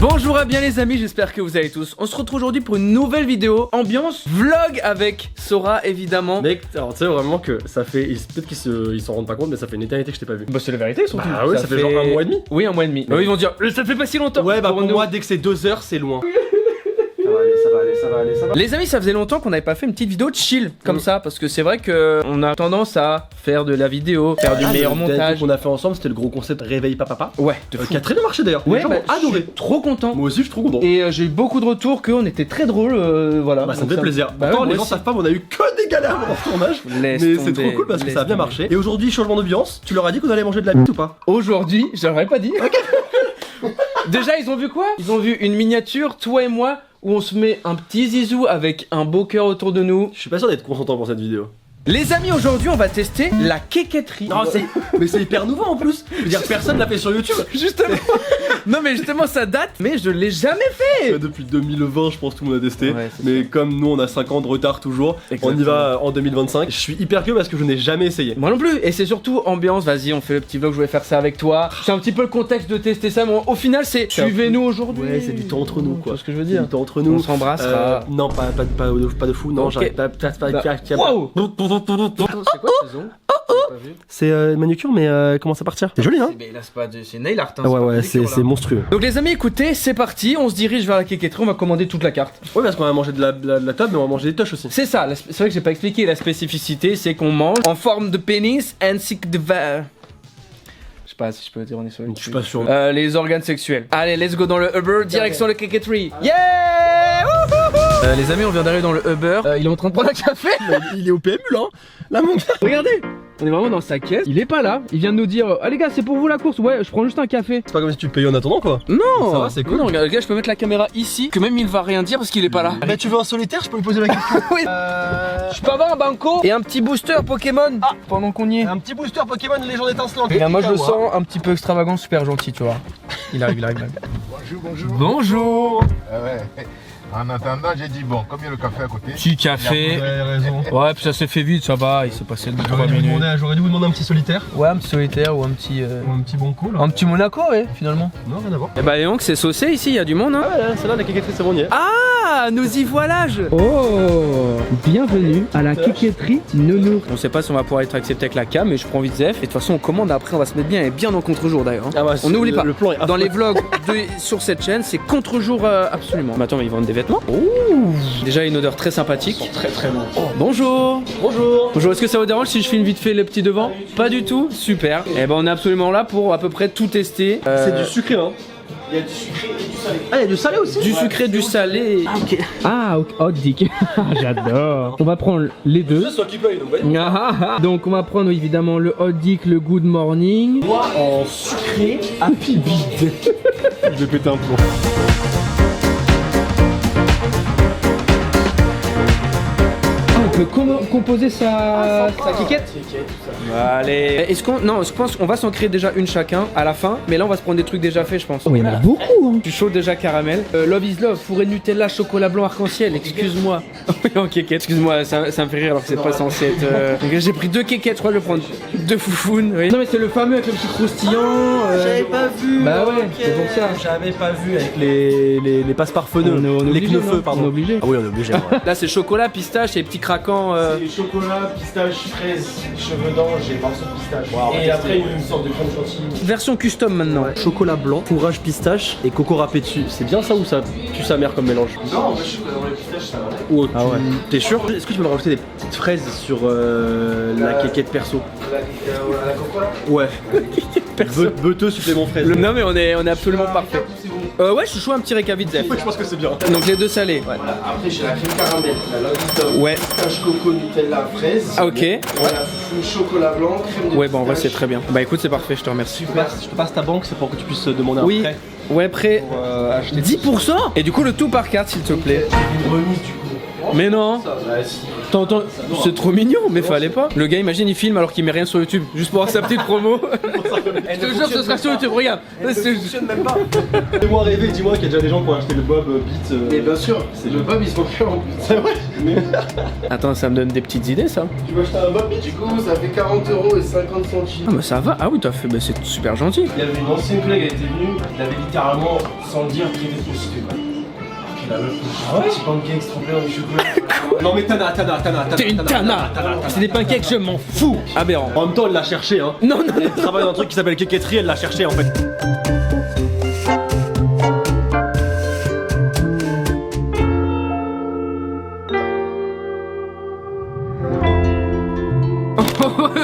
Bonjour à bien les amis, j'espère que vous allez tous. On se retrouve aujourd'hui pour une nouvelle vidéo ambiance vlog avec Sora évidemment. Mec, alors tu sais vraiment que ça fait, peut-être qu'ils s'en rendent pas compte mais ça fait une éternité que je t'ai pas vu. Bah c'est la vérité surtout. Bah ouais, ça fait genre un mois et demi. Oui, un mois et demi. Bah, ils vont dire ça fait pas si longtemps. Ouais bah pour moi dès que c'est 2 heures c'est loin. Ça va aller. Les amis, ça faisait longtemps qu'on n'avait pas fait une petite vidéo de chill comme ça, parce que c'est vrai que on a tendance à faire de la vidéo, faire du meilleur montage. Qu'on a fait ensemble, c'était le gros concept Réveille pas papa. Ouais, de fou. Qui a très bien marché d'ailleurs. Ouais, Les gens bah, ont adoré. je suis trop content. Moi aussi je suis trop content. Et j'ai eu beaucoup de retours qu'on était très drôle, voilà. Bah ça Donc me fait plaisir. Pourtant ouais, les gens savent pas, mais on a eu que des galères pendant ce tournage. Mais c'est trop cool parce que ça a bien marché. Et aujourd'hui changement d'ambiance. Tu leur as dit qu'on allait manger de la bite ou pas? Aujourd'hui, je leur ai pas dit. Déjà, ils ont vu quoi? Ils ont vu une miniature, toi et moi, où on se met un petit zizou avec un beau cœur autour de nous. Je suis pas sûr d'être consentant pour cette vidéo. Les amis, aujourd'hui, on va tester la quéquetterie. Non, mais c'est hyper nouveau en plus. Je veux dire, personne l'a fait sur YouTube. Justement. Non, mais justement, ça date, mais je l'ai jamais fait. Depuis 2020, je pense que tout le monde a testé. Ouais, mais comme nous, on a 5 ans de retard toujours, on y va en 2025. Je suis hyper curieux parce que je n'ai jamais essayé. Moi non plus. Et c'est surtout ambiance. Vas-y, on fait le petit vlog. Je voulais faire ça avec toi. C'est un petit peu le contexte de tester ça. Mais au final, c'est suivez-nous aujourd'hui. Ouais, c'est du temps entre nous, quoi. C'est ce que je veux dire. Du temps entre nous. On s'embrassera. Non, pas de fou. Non, Okay. j'arrête pas. Wow. C'est quoi ce son? C'est une manucure, mais commence à partir. C'est joli, hein? Mais là, c'est nail art. Ah ouais, c'est monstrueux. Donc les amis, écoutez, c'est parti. On se dirige vers la quéquetterie. On va commander toute la carte. Ouais, parce qu'on va manger de la table, mais on va manger des touches aussi. C'est ça. C'est vrai que j'ai pas expliqué la spécificité. C'est qu'on mange en forme de pénis ainsi que de je sais pas si je peux dire on est sur Je suis pas sûr. les organes sexuels. Allez, let's go dans le Uber, direction le quéquetterie. Yeah! Les amis, on vient d'arriver dans le Uber. Il est en train de prendre un café. Il est au PMU là. Là, mon gars. Regardez, on est vraiment dans sa caisse. Il est pas là. Il vient de nous dire ah les gars, c'est pour vous la course. Ouais, je prends juste un café. C'est pas comme si tu payais en attendant quoi. Non. Ça va, c'est cool. Non, regarde, je peux mettre la caméra ici. Que même il va rien dire parce qu'il est pas là. Bah, tu veux un solitaire? Je peux lui poser la question. Oui. Je peux avoir un banco et un petit booster Pokémon. Ah, pendant qu'on y est. Un petit booster Pokémon légende étincelante. Et moi je le sens un petit peu extravagant, super gentil, tu vois. Il arrive. Bonjour. Bonjour. Ouais. En attendant, j'ai dit bon, comme il y a le café à côté. Petit café. Raison. Ouais, puis ça s'est fait vite, ça va, il s'est passé 3 minutes. J'aurais dû vous demander un petit solitaire. Ouais, un petit solitaire ou un petit. Ou un petit banco là. Un petit Monaco, ouais, finalement. Non, rien à voir. Et bah, donc, c'est saucé ici, il y a du monde, hein. Ah ouais, là, celle-là, la quéquetterie, c'est bon, on y est. Ah, nous y voilà. Oh, bienvenue à la quéquetterie Nounours. On sait pas si on va pouvoir être accepté avec la cam, mais je prends vite Zef. Et de toute façon, on commande après, on va se mettre bien et bien en contre-jour d'ailleurs. Ah bah, on n'oublie pas. Le plan est dans les vlogs sur cette chaîne, c'est contre-jour absolument. Mais attends, mais ils vendent des vêtements. Ouh. Déjà une odeur très sympathique. très très bon. Oh, bonjour. Bonjour, est-ce que ça vous dérange si je filme vite fait le petit devant? Pas du tout. Super. Et ben on est absolument là pour à peu près tout tester. C'est du sucré, hein. Il y a du sucré et du salé. Ah, il y a du salé aussi? Du sucré, du salé. Ah, ok. Ah, hot dick. J'adore. On va prendre les deux. C'est toi qui paye, donc Donc on va prendre évidemment le hot dick, le good morning. Moi en sucré happy bide. Je vais péter un plomb. On peut composer sa quiquette. Allez. Est-ce qu'on. Non, je pense qu'on va s'en créer déjà une chacun à la fin. Mais là, on va se prendre des trucs déjà faits, je pense. Oh, il y en a beaucoup. Hein. Je suis chaud déjà caramel. Love is love, fourré Nutella, chocolat blanc, arc-en-ciel. Excuse-moi. En quéquette. Excuse-moi, ça me fait rire alors que c'est pas censé être. Donc, j'ai pris 2 quéquettes, je crois que je vais prendre 2 foufounes. Oui. Non, mais c'est le fameux avec le petit croustillant. J'avais pas vu. Bah ouais, c'est pour ça. J'avais pas vu avec les passe-parfumeux. Les knefeux, pardon. On est obligé. Ah oui, on est obligé. Là, c'est chocolat, pistache et petits craquants. C'est chocolat, pistache, fraise, cheveux d'ange et morceaux de pistache. Wow, et après une sorte de crème chantilly. Version custom maintenant. Ouais. Chocolat blanc, fourrage pistache et coco râpé dessus. C'est bien ça ou ça pue sa mère comme mélange? Non, moi je suis dans les pistaches, ça va. Ou ah ouais. T'es sûr? Est-ce que tu peux me rajouter des petites fraises sur la quéquette perso? La coco là? Ouais. Perso. Beuteux supplément fraise. Non mais on est absolument parfait. Ouais, je suis chaud un petit réca vite Zef. Je pense que c'est bien. Donc les 2 salés. Voilà. Après j'ai la crème caramel, la love Ouais. pistache coco Nutella fraise. Ah ok. Ouais. La foufoune chocolat blanc, crème de Ouais bon en vrai pistache. c'est très bien. Bah écoute c'est parfait, je te remercie. Je te passe ta banque, c'est pour que tu puisses demander un Oui. prêt. Ouais prêt. Pour acheter 10%. Et du coup le tout par carte s'il te plaît. Une remise du coup. Mais non. Ça, ouais, si. T'entends? C'est trop mignon, mais fallait pas. Le gars, imagine, il filme alors qu'il met rien sur YouTube, juste pour avoir sa petite promo. Je te jure, ce sera sur YouTube, regarde. Ça fonctionne même pas. Fais-moi rêver, dis-moi qu'il y a déjà des gens qui ont acheté le Bob Beat. Mais bien sûr, c'est le Bob, il se fait en plus. C'est vrai. Attends, ça me donne des petites idées, ça. Tu veux acheter un Bob Beat? Du coup, ça fait 40 € et 50 centimes. Ah, bah ça va. Ah oui, t'as fait. Bah, c'est super gentil. Il y avait une ancienne collègue, elle était venue, il avait littéralement, sans le dire, traité de prostituée. La meuf, petit pancake trempé dans du chocolat. Non mais Tana. T'es une Tana. C'est des pancakes, je m'en fous. Aberrant. En même temps, elle l'a cherché, hein. Non. Elle travaille dans un truc qui s'appelle Keketterie, elle l'a cherché en fait.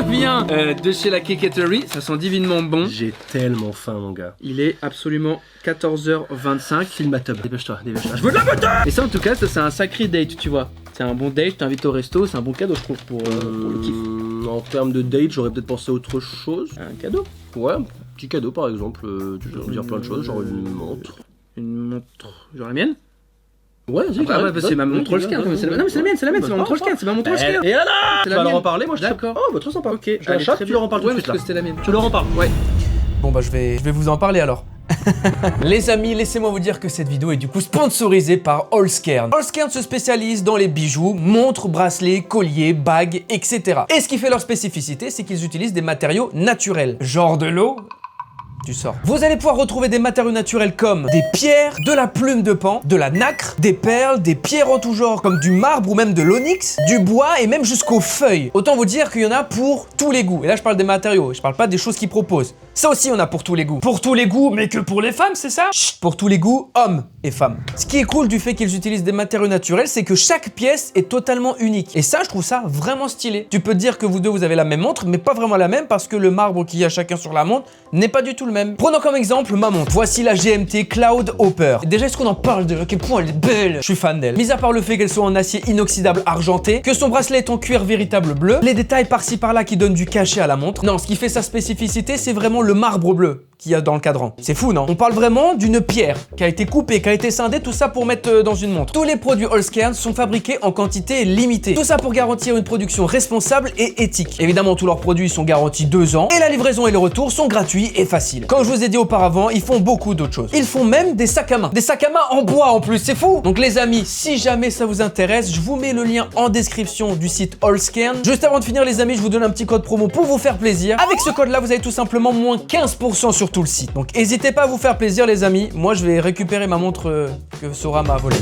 Bien. De chez la Keketterie, ça sent divinement bon. J'ai tellement faim, mon gars. Il est absolument 14h25. Filme ma tub, dépêche-toi. Je veux de la butter. Et ça, en tout cas, ça c'est un sacré date, tu vois. C'est un bon date, je t'invite au resto, c'est un bon cadeau, je trouve, pour le kiff. En termes de date, j'aurais peut-être pensé à autre chose. Un cadeau? Ouais, un petit cadeau par exemple. Tu peux dire plein de choses, genre une montre. Une montre, genre la mienne? Ouais, vas-y. Ah ouais, c'est ma montre Olscan. Non, mais c'est la mienne, c'est ma montre Olscan, c'est ma montre Olscan. Et là, tu vas leur en parler, moi je D'accord. Oh, bah trop sympa. Ok, je la chope, tu leur en parles tout de suite là. C'était la mienne. Tu leur en parles. Ouais. Bon bah je vais vous en parler alors. Les amis, laissez-moi vous dire que cette vidéo est du coup sponsorisée par Allscairn. Allscairn se spécialise dans les bijoux, montres, bracelets, colliers, bagues, etc. Et ce qui fait leur spécificité, c'est qu'ils utilisent des matériaux naturels. Genre de l'eau. Tu sors. Vous allez pouvoir retrouver des matériaux naturels comme des pierres, de la plume de pan, de la nacre, des perles, des pierres en tout genre comme du marbre ou même de l'onyx, du bois et même jusqu'aux feuilles. Autant vous dire qu'il y en a pour tous les goûts. Et là je parle des matériaux, je parle pas des choses qu'ils proposent. Ça aussi on a pour tous les goûts. Pour tous les goûts, mais que pour les femmes, c'est ça? Chut, pour tous les goûts, hommes et femmes. Ce qui est cool du fait qu'ils utilisent des matériaux naturels, c'est que chaque pièce est totalement unique. Et ça, je trouve ça vraiment stylé. Tu peux te dire que vous deux, vous avez la même montre, mais pas vraiment la même parce que le marbre qu'il y a chacun sur la montre n'est pas du tout le même. Prenons comme exemple ma montre. Voici la GMT Cloud Hopper. Déjà, est-ce qu'on en parle de à quel point elle est belle? Je suis fan d'elle. Mis à part le fait qu'elle soit en acier inoxydable argenté, que son bracelet est en cuir véritable bleu, les détails par-ci par-là qui donnent du cachet à la montre. Non, ce qui fait sa spécificité, c'est vraiment le marbre bleu qu'il y a dans le cadran. C'est fou, non? On parle vraiment d'une pierre qui a été coupée, qui a été scindée, tout ça pour mettre dans une montre. Tous les produits Allscairn sont fabriqués en quantité limitée. Tout ça pour garantir une production responsable et éthique. Évidemment, tous leurs produits sont garantis 2 ans et la livraison et le retour sont gratuits et faciles. Comme je vous ai dit auparavant, ils font beaucoup d'autres choses. Ils font même des sacs à main. Des sacs à main en bois en plus, c'est fou! Donc les amis, si jamais ça vous intéresse, je vous mets le lien en description du site Allscairn. Juste avant de finir les amis, je vous donne un petit code promo pour vous faire plaisir. Avec ce code là, vous avez tout simplement moins 15% sur tout le site. Donc n'hésitez pas à vous faire plaisir les amis. Moi je vais récupérer ma montre que Sora m'a volée.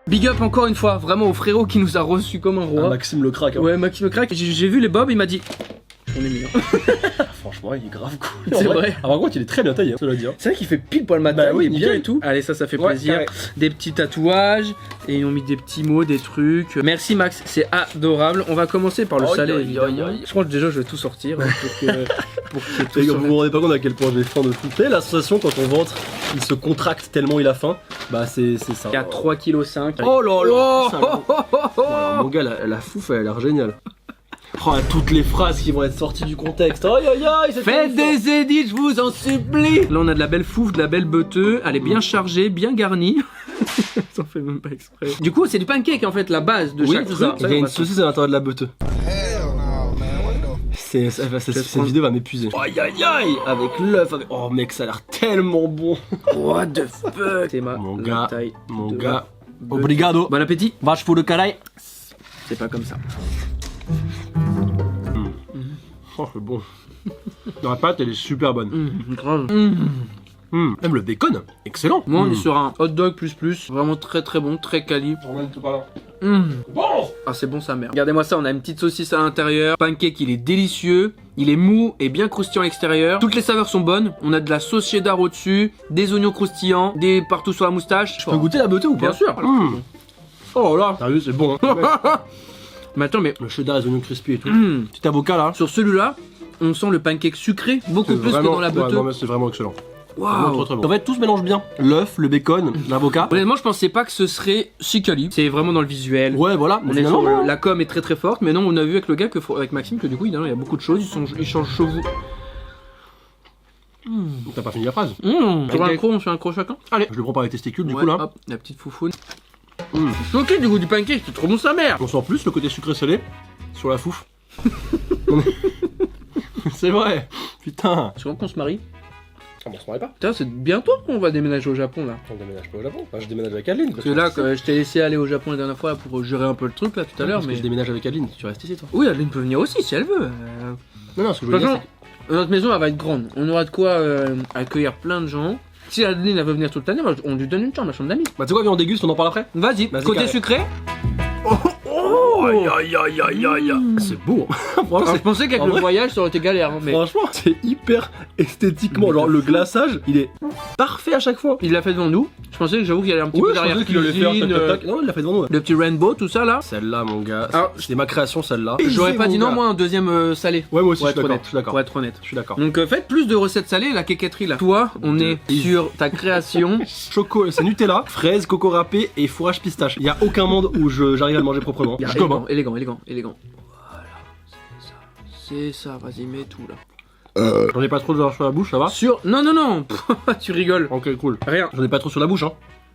Big up encore une fois, vraiment au frérot qui nous a reçu comme un roi. Maxime le crack. Hein. Ouais, Maxime le crack. J'ai vu les bobs, il m'a dit... On est mis. Franchement, il est grave cool. C'est vrai. Ah, par contre, il est très bien taillé, cela dit. C'est vrai qu'il fait pile poil ma taille, Bah oui, il est bien nickel. et tout. Allez, ça fait plaisir. Ouais. Des petits tatouages et ils ont mis des petits mots, des trucs. Merci Max, c'est adorable. On va commencer par le salé, évidemment. Je pense que déjà, je vais tout sortir pour qu'il y ait tout sur Vous vous rendez pas compte à quel point j'ai faim de tout. Tu sais, la sensation quand ton ventre il se contracte tellement il a faim, bah c'est ça. Il y a 3,5 kg. Oh là là. Voilà, mon gars, la fouf, elle a l'air géniale. Oh, toutes les phrases qui vont être sorties du contexte. Aïe aïe aïe, faites des édits, je vous en supplie. Là, on a de la belle fouf, de la belle beuteux. Elle est bien chargée, bien garnie. Ça fait même pas exprès. Du coup, c'est du pancake en fait, la base de chaque truc. Il y a une saucisse à l'intérieur de la beuteux. Cette vidéo va m'épuiser. Aïe aïe aïe, avec l'œuf. Oh mec, ça a l'air tellement bon. What the fuck. C'est Mon gars, beuteux. Obrigado. Bon appétit. Vache pour le caraï. C'est pas comme ça. Oh, c'est bon. La pâte, elle est super bonne. Grave. Même le bacon, excellent. Moi, on est sur un hot dog plus. Vraiment très très bon, très quali. Bon. Ah, c'est bon sa mère. Regardez-moi ça, on a une petite saucisse à l'intérieur. Pancake, il est délicieux. Il est mou et bien croustillant à l'extérieur. Toutes les saveurs sont bonnes. On a de la sauce cheddar au-dessus, des oignons croustillants, des partout sur la moustache. Tu peux goûter la beuteux ou pas? Bien sûr. Oh là, sérieux, c'est bon. Hein. Mais attends, mais le cheddar, les oignons crispy et tout. Petit avocat là. sur celui-là, on sent le pancake sucré beaucoup plus que dans la beuteux. Ouais, non, mais c'est vraiment excellent. Waouh. En fait, tout se mélange bien. L'œuf, le bacon, l'avocat. Honnêtement, je pensais pas que ce serait si quali. C'est vraiment dans le visuel. Ouais, voilà. On est sur la com est très très forte, mais non, on a vu avec le gars avec Maxime que du coup il y a beaucoup de choses. Ils changent chevaux. T'as pas fini la phrase. On fait un croc chacun. Allez. Je le prends par les testicules du Ouais, coup là. Hop, la petite foufoune. Je suis choqué du goût du pancake, c'est trop bon sa mère. On sent plus le côté sucré-salé sur la fouf. C'est vrai. Putain. C'est quand qu'on se marie? Ah, on se marie pas. Putain, c'est bientôt qu'on va déménager au Japon là. On déménage pas au Japon. Enfin, je déménage avec Adeline. Parce que là, je t'ai laissé aller au Japon la dernière fois pour gérer un peu le truc là tout à l'heure, mais. Je déménage avec Adeline, tu restes ici toi. Oui, Adeline peut venir aussi si elle veut. Non, ce que je De veux toute dire, façon, notre maison elle va être grande. On aura de quoi accueillir plein de gens. Si Adeline elle veut venir toute l'année, on lui donne une chambre, la chambre d'amis. bah tu sais quoi, viens on déguste, on en parle après. Vas-y, côté carré. sucré. Aïe aïe aïe aïe aïe. C'est beau. Franchement, Alors, je pensais qu'avec en le vrai- voyage ça aurait été galère, hein, mais Franchement, c'est hyper esthétiquement. Genre le glaçage, il est parfait à chaque fois. il l'a fait devant nous. Je pensais que j'avoue qu'il y avait un petit Ouais, peu je derrière pensais qu'il allait faire tac, tac, tac. Non, il l'a fait devant nous. le petit rainbow, tout ça là. Celle-là, mon gars, Alors, c'était ma création, celle-là. J'aurais pas Mon dit non, gars. moi un deuxième salé. Ouais, moi aussi, Pour je suis être d'accord. honnête. Je suis d'accord. Pour être honnête. Je suis d'accord. Donc faites plus de recettes salées, la quéquetterie là. Toi, on est sur ta création. Choco, c'est Nutella, fraise, coco râpé et fourrage pistache. Il y a aucun monde où j'arrive à le manger proprement. Je gomme, hein. Élégant. Voilà, c'est ça, vas-y, mets tout là. J'en ai pas trop sur la bouche, ça va? Non, tu rigoles. Ok, cool. Rien. J'en ai pas trop sur la bouche, hein.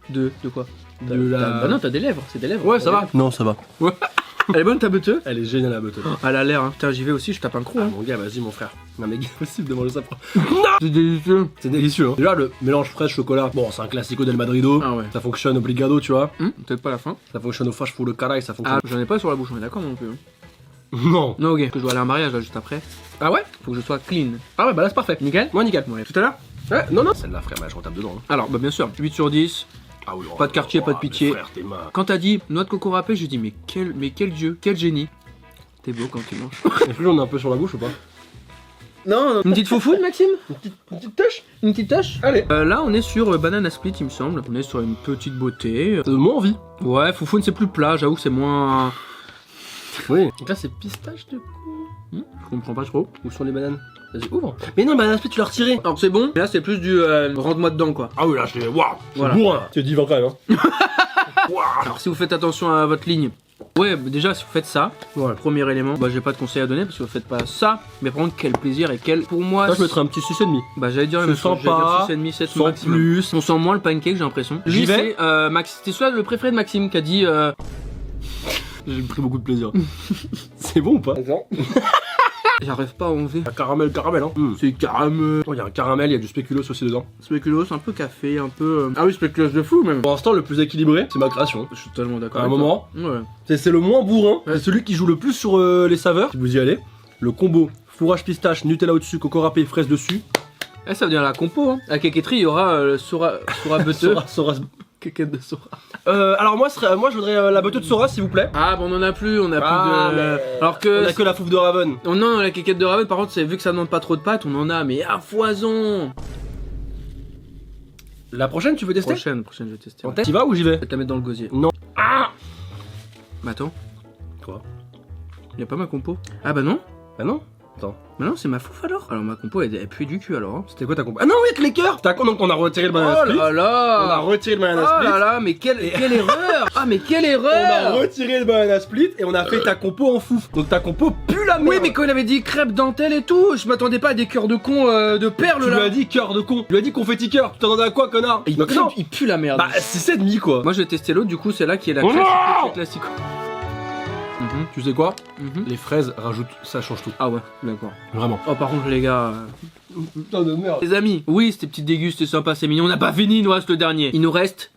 De quoi? De la- Bah non, t'as des lèvres, c'est des lèvres. Ouais, ça va. Non, ça va. Elle est bonne ta beuteuse? Elle est géniale la beuteuse. Elle a l'air, hein. Putain, j'y vais aussi, je tape un croc. Ah, Hein. mon gars, vas-y, mon frère. Non, mais impossible de manger ça. C'est délicieux. C'est délicieux, hein. Déjà, le mélange fraise-chocolat, bon, c'est un classico del Madrido. Ah ouais. Ça fonctionne obligado, tu vois. Peut-être pas la fin. Ça fonctionne au fâche pour le caray, ça Ah, fonctionne. j'en ai pas sur la bouche, on est d'accord non plus. Hein. Non. Non, ok. Que je dois aller à un mariage là juste après. Ah ouais? Faut que je sois clean. Ah ouais, bah là, c'est parfait. Nickel? Moi, nickel. Ouais, tout à l'heure? Ouais, non, non. Celle-là, frère, bah, je retape dedans. Hein. Alors, bah bien sûr, 8 sur 10. Ah oui, Pas de quartier, pas de pitié. Frère, t'es mal. Quand t'as dit noix de coco râpée, j'ai dit mais quel dieu, quel génie. T'es beau quand tu manges. Est-ce que j'en ai un peu sur la bouche ou pas? Non, une petite foufoune, Maxime? Une petite tâche? Une petite tâche? Allez. Là, on est sur banana split, il me semble. On est sur une petite beauté. Ça donne moins envie. Ouais, foufoune, c'est plus plat, j'avoue que c'est moins. Oui. Donc là, c'est pistache du coup. Je comprends pas trop. Où sont les bananes? Vas-y, ouvre. Mais non, banane split, tu l'as retiré. Alors, c'est bon, mais là, c'est plus du rentre-moi dedans, quoi. Ah oui, là, je l'ai. Waouh! Voilà. Bourrin. C'est divin quand même, hein. Alors, si vous faites attention à votre ligne. Ouais, déjà, si vous faites ça, Ouais. premier élément, bah, j'ai pas de conseil à donner parce que vous faites pas ça. Mais par contre, quel plaisir et quel. Pour moi, Là, je mettrais un petit 6,5. bah, j'allais dire, C'est même chose, j'allais sympa, dire 6,5, 7 sans maximum. plus. On sent moins le pancake, j'ai l'impression. J'y Lui, vais. c'est Max. C'était soit le préféré de Maxime qui a dit. J'ai pris beaucoup de plaisir. C'est bon ou pas? J'arrive pas à enlever. Caramel, hein. C'est caramel. Oh, il y a un caramel, il y a du spéculoos aussi dedans. Spéculoos, un peu café, un peu. Ah oui, spéculoos de fou même. Pour l'instant, le plus équilibré, c'est ma création. Je suis totalement d'accord. À un avec moment, toi. Ouais. c'est le moins bourrin. C'est celui qui joue le plus sur les saveurs. Si vous y allez, le combo fourrage pistache, Nutella au-dessus, coco râpé, fraise dessus. Eh, ça veut dire la compo, hein. À Keketri, il y aura Sora Beuteux. Sora. Keket de Sora. Alors moi, je voudrais la beuteuse de Sora, s'il vous plaît. Ah, bon, on en a plus, on a Ah, plus de. mais Alors que. On a que la fouf de Raven. Oh non, la quéquette de Raven, par contre, c'est vu que ça demande pas trop de pâtes, on en a, mais à foison. La prochaine, tu veux tester? Prochaine, je vais tester. On Ouais. teste. T'y vas ou j'y vais? Je vais te la mettre dans le gosier. Non. Ah! Bah attends. Quoi? Y'a pas ma compo? Ah bah non. Bah non. Bah non, c'est ma fouf alors. Alors ma compo, elle pue du cul alors. Hein. C'était quoi ta compo? Ah non, oui, avec les cœurs. T'as con, donc on a retiré le banana Oh split. là On a là. retiré le banana Oh split. là là, mais quelle erreur. Ah mais quelle On a erreur. retiré le banana split et on a fait ta compo en fouf. Donc ta compo pue la merde. Oui, mais quand il avait dit crêpe dentelle et tout, je m'attendais pas à des cœurs de con de perles tu lui là. as dit cœur de con. Tu lui as dit confetti cœur. Tu t'attendais à quoi, connard? Il Donc pue, non. il pue la merde. Bah, 6,5 quoi. Moi je vais tester l'autre, du coup c'est là qui est la Oh crêpe non classique. Tu sais quoi? Mhm. Les fraises rajoutent, ça change tout. Ah ouais, d'accord. Vraiment. Oh par contre les gars, Putain de merde. les amis, oui c'était petites dégustes, c'est sympa, c'est mignon, on n'a pas fini, il nous reste le dernier. Il nous reste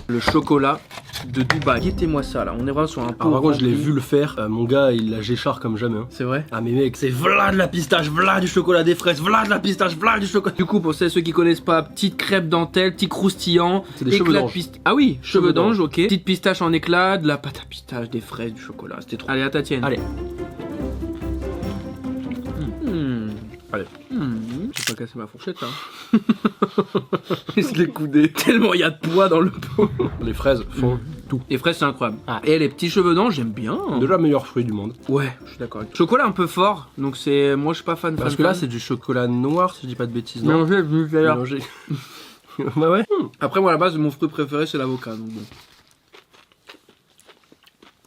le chocolat de Dubaï. Guettez-moi ça là, on est vraiment sur un pot. Alors, par contre, je l'ai rempli. vu le faire. Mon gars, il la géchard comme jamais. Hein. C'est vrai. Ah, mais mec, c'est v'là de la pistache, v'là du chocolat, des fraises, v'là de la pistache, v'là du chocolat. Du coup, pour ceux qui connaissent pas, petite crêpe dentelle, petit croustillant, C'est des cheveux d'ange. Ah oui, cheveux Cheveux d'ange, ok. Petite pistache en éclat, de la pâte à pistache, des fraises, du chocolat, c'était trop. Allez, à ta tienne. Allez. Allez. J'ai pas cassé ma fourchette là. Je l'ai coudé. Tellement il y a de poids dans le pot. Les fraises font tout. Les fraises, c'est incroyable. Ah. Et les petits cheveux d'ange, j'aime bien. Déjà meilleur fruit du monde. Ouais, je suis d'accord avec toi. Chocolat un peu fort, donc c'est. Moi, je suis pas fan. Parce que là, c'est du chocolat noir, si je dis pas de bêtises. Non. mélangé avec du Nutella. Mélangé. Bah ouais. Après, moi, à la base, mon fruit préféré, c'est l'avocat, donc bon.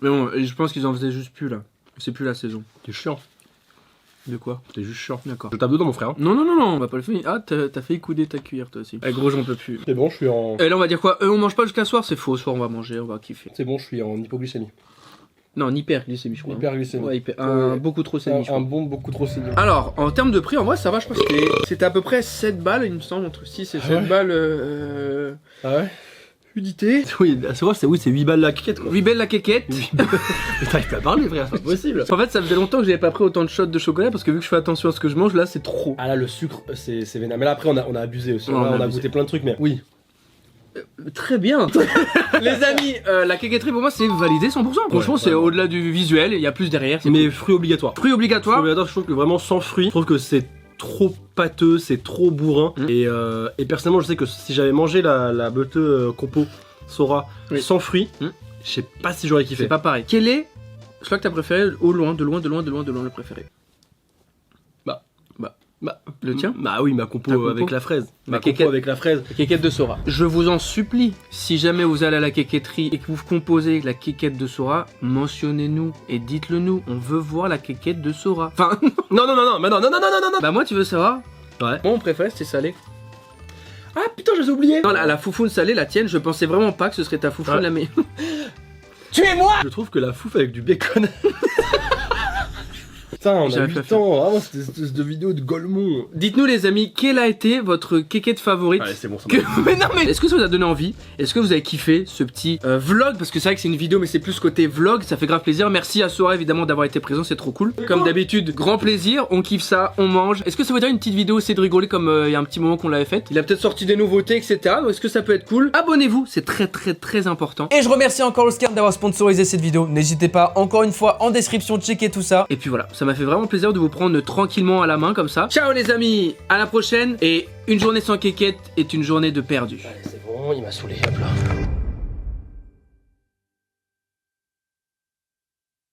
Mais bon, je pense qu'ils en faisaient juste plus là. C'est plus la saison. C'est chiant. De quoi? T'es juste chiant. D'accord. Je tape dedans, mon frère. Hein. Non, on va pas le finir. Ah, t'as fait couder ta cuillère toi aussi. Eh, gros, j'en peux plus. C'est bon, je suis en. Et là, on va dire quoi? On mange pas jusqu'à soir, c'est faux. Soir, on va manger, on va kiffer. C'est bon, je suis en hypoglycémie. Non, en hyperglycémie, je crois. Hyperglycémie. Ouais, beaucoup trop C'est sémie, je crois. un bon beaucoup trop sémie. Alors, en termes de prix, en vrai, ça va, je crois que c'était à peu près 7 balles, il me semble, entre 6 et 7 ouais balles. Ah ouais. Unité. Oui, c'est vrai, c'est 8 balles la quéquette quoi. 8 balles la quéquette. Mais t'arrives pas à parler, frère, c'est pas possible. En fait, ça faisait longtemps que j'avais pas pris autant de shots de chocolat parce que vu que je fais attention à ce que je mange, là, c'est trop. Ah là, le sucre, c'est vénère. Mais là, après, on a abusé aussi. Ouais, Là, on a abusé. goûté plein de trucs, mais oui. Très bien. Les amis, la quéquetterie pour moi c'est validé 100%. Franchement, c'est vraiment. au-delà du visuel, il y a plus derrière. C'est Mais cool. fruits obligatoires. Fruits obligatoires. Fruits obligatoires, je trouve que vraiment sans fruits, je trouve que c'est trop pâteux, c'est trop bourrin. Et personnellement, je sais que si j'avais mangé la beuteux compo Sora sans fruits, je sais pas si j'aurais kiffé. C'est pas pareil. Quel est, je crois que t'as préféré au loin, de loin le préféré? Le tien? Bah oui, ma compo, Ta compo avec la fraise. Ma quéquette. compo avec la fraise. La quéquette de Sora. Je vous en supplie, si jamais vous allez à la quéquetterie et que vous composez la quéquette de Sora, mentionnez-nous et dites-le nous. On veut voir la quéquette de Sora. Enfin, Non. bah moi tu veux savoir? Ouais. Moi mon préféré c'était salé. Ah putain, je les ai oubliés. Non, la foufoune salée, la tienne, je pensais vraiment pas que ce serait ta foufoune Ouais. la meilleure. Je trouve que la fouffe avec du bacon. Putain, on a J'avais 8 pas ans, vraiment cette espèce de vidéo de Golemont. Dites-nous les amis, quelle a été votre quéquette favorite? Allez, c'est bon, ça Que... Mais non mais est-ce que ça vous a donné envie? Est-ce que vous avez kiffé ce petit vlog? Parce que c'est vrai que c'est une vidéo mais c'est plus côté vlog, ça fait grave plaisir. Merci à Sora évidemment d'avoir été présent, c'est trop cool. Comme d'habitude, grand plaisir, on kiffe ça, on mange. Est-ce que ça vous dirait une petite vidéo c'est de rigoler comme il y a un petit moment qu'on l'avait faite? Il a peut-être sorti des nouveautés etc. Donc est-ce que ça peut être cool? Abonnez-vous, c'est très important. Et je remercie encore Allscan d'avoir sponsorisé cette vidéo. N'hésitez pas encore une fois en description checker tout ça. Et puis voilà, ça m'a fait vraiment plaisir de vous prendre tranquillement à la main comme ça. Ciao les amis, à la prochaine et une journée sans quéquette est une journée de perdu. Allez, c'est bon, il m'a saoulé, hop là.